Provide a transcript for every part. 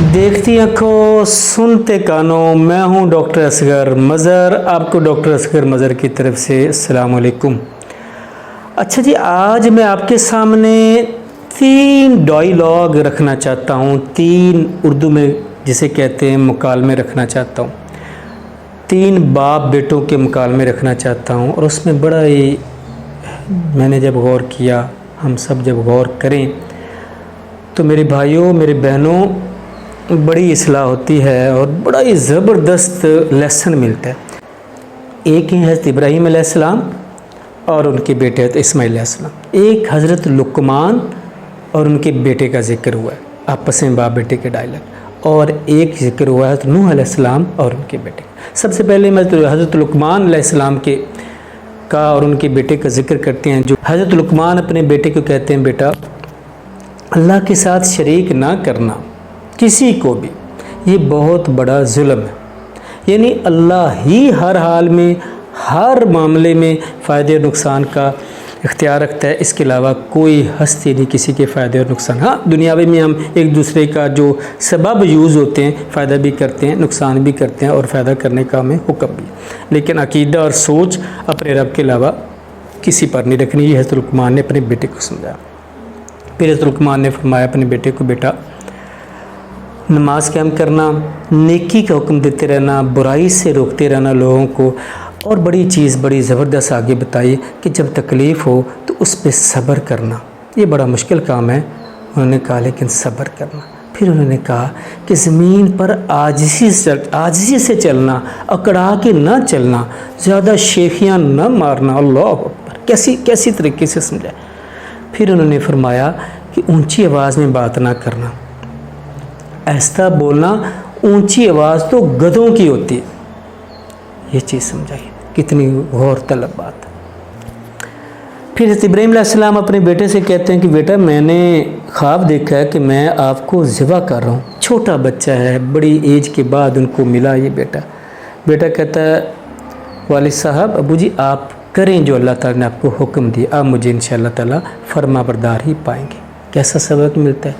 دیکھتی آنکھوں سنتے کانوں، میں ہوں ڈاکٹر اصغر مظہر، آپ کو ڈاکٹر اصغر مظہر کی طرف سے السلام علیکم۔ اچھا جی، آج میں آپ کے سامنے 3 ڈائیلاگ رکھنا چاہتا ہوں، 3 اردو میں جسے کہتے ہیں مکالمے رکھنا چاہتا ہوں، 3 باپ بیٹوں کے مکالمے رکھنا چاہتا ہوں، اور اس میں بڑا ہی میں نے جب غور کیا، ہم سب جب غور کریں تو میرے بھائیوں میرے بہنوں بڑی اصلاح ہوتی ہے اور بڑا ہی زبردست لیسن ملتا ہے۔ ایک ہی حضرت ابراہیم علیہ السلام اور ان کے بیٹے حضرت اسماعیل علیہ السلام، ایک حضرت لقمان اور ان کے بیٹے کا ذکر ہوا ہے، آپس میں باپ بیٹے کے ڈائلاگ، اور ایک ذکر ہوا ہے حضرت نوح علیہ السلام اور ان کے بیٹے۔ سب سے پہلے میں حضرت لقمان علیہ السلام کا اور ان کے بیٹے کا ذکر کرتے ہیں۔ جو حضرت لقمان اپنے بیٹے کو کہتے ہیں، بیٹا اللہ کے ساتھ شریک نہ کرنا کسی کو بھی، یہ بہت بڑا ظلم ہے، یعنی اللہ ہی ہر حال میں ہر معاملے میں فائدے اور نقصان کا اختیار رکھتا ہے، اس کے علاوہ کوئی ہستی نہیں کسی کے فائدے اور نقصان۔ ہاں دنیاوی میں ہم ایک دوسرے کا جو سبب یوز ہوتے ہیں، فائدہ بھی کرتے ہیں نقصان بھی کرتے ہیں، اور فائدہ کرنے کا ہمیں حکم بھی، لیکن عقیدہ اور سوچ اپنے رب کے علاوہ کسی پر نہیں رکھنی۔ یہ حضرت لقمان نے اپنے بیٹے کو سمجھایا۔ پھر حضرت لقمان نے فرمایا اپنے بیٹے کو، بیٹا نماز قائم کرنا، نیکی کا حکم دیتے رہنا، برائی سے روکتے رہنا لوگوں کو، اور بڑی چیز بڑی زبردست آگے بتائی کہ جب تکلیف ہو تو اس پہ صبر کرنا، یہ بڑا مشکل کام ہے، انہوں نے کہا لیکن صبر کرنا۔ پھر انہوں نے کہا کہ زمین پر عاجزی سے چلنا، اکڑا کے نہ چلنا، زیادہ شیخیاں نہ مارنا۔ اللہ اکبر، کیسی طریقے سے سمجھا۔ پھر انہوں نے فرمایا کہ اونچی آواز میں بات نہ کرنا، آہستہ بولنا، اونچی آواز تو گدھوں کی ہوتی ہے، یہ چیز سمجھائی، کتنی غور طلب بات۔ پھر حضرت ابراہیم علیہ السلام اپنے بیٹے سے کہتے ہیں کہ بیٹا میں نے خواب دیکھا ہے کہ میں آپ کو ذبح کر رہا ہوں، چھوٹا بچہ ہے، بڑی ایج کے بعد ان کو ملا یہ بیٹا کہتا ہے والد صاحب، ابو جی آپ کریں جو اللہ تعالیٰ نے آپ کو حکم دیا، آپ مجھے انشاءاللہ تعالیٰ فرما بردار ہی پائیں گے۔ کیسا سبق ملتا ہے،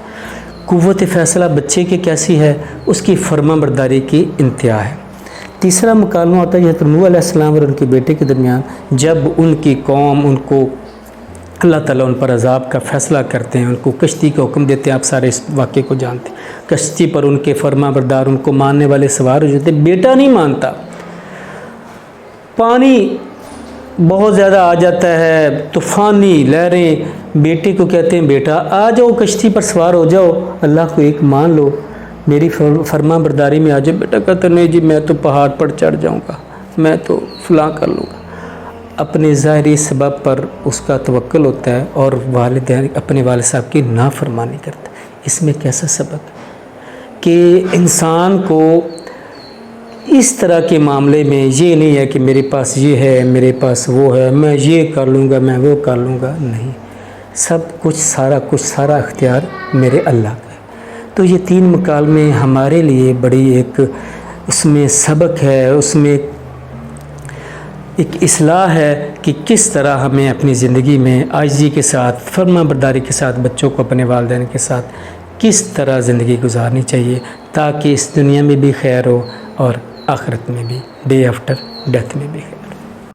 قوت فیصلہ بچے کی کیسی ہے، اس کی فرما برداری کی انتہا ہے۔ تیسرا مکالمہ ہوتا ہے حضرت نوح علیہ السلام اور ان کے بیٹے کے درمیان، جب ان کی قوم ان کو اللہ تعالیٰ ان پر عذاب کا فیصلہ کرتے ہیں، ان کو کشتی کا حکم دیتے ہیں، آپ سارے اس واقعے کو جانتے ہیں، کشتی پر ان کے فرما بردار ان کو ماننے والے سوار ہو جاتے، بیٹا نہیں مانتا، پانی بہت زیادہ آ جاتا ہے، طوفانی لہریں، بیٹے کو کہتے ہیں بیٹا آ جاؤ کشتی پر سوار ہو جاؤ، اللہ کو ایک مان لو، میری فرما برداری میں آ جاؤ۔ بیٹا کہتا نہیں جی میں تو پہاڑ پر چڑھ جاؤں گا، میں تو فلاں کر لوں گا۔ اپنے ظاہری سبب پر اس کا توکل ہوتا ہے اور والدین اپنے والد صاحب کی نافرمانی کرتا ہے۔ اس میں کیسا سبق کہ انسان کو اس طرح کے معاملے میں یہ نہیں ہے کہ میرے پاس یہ ہے میرے پاس وہ ہے، میں یہ کر لوں گا میں وہ کر لوں گا، نہیں، سب کچھ سارا اختیار میرے اللہ کا ہے۔ تو یہ 3 مکالمے ہمارے لیے بڑی ایک اس میں سبق ہے، اس میں ایک اصلاح ہے کہ کس طرح ہمیں اپنی زندگی میں عاجزی کے ساتھ فرما برداری کے ساتھ بچوں کو اپنے والدین کے ساتھ کس طرح زندگی گزارنی چاہیے، تاکہ اس دنیا میں بھی خیر ہو اور آخرت میں بھی، ڈے آفٹر ڈیتھ میں بھی خیر۔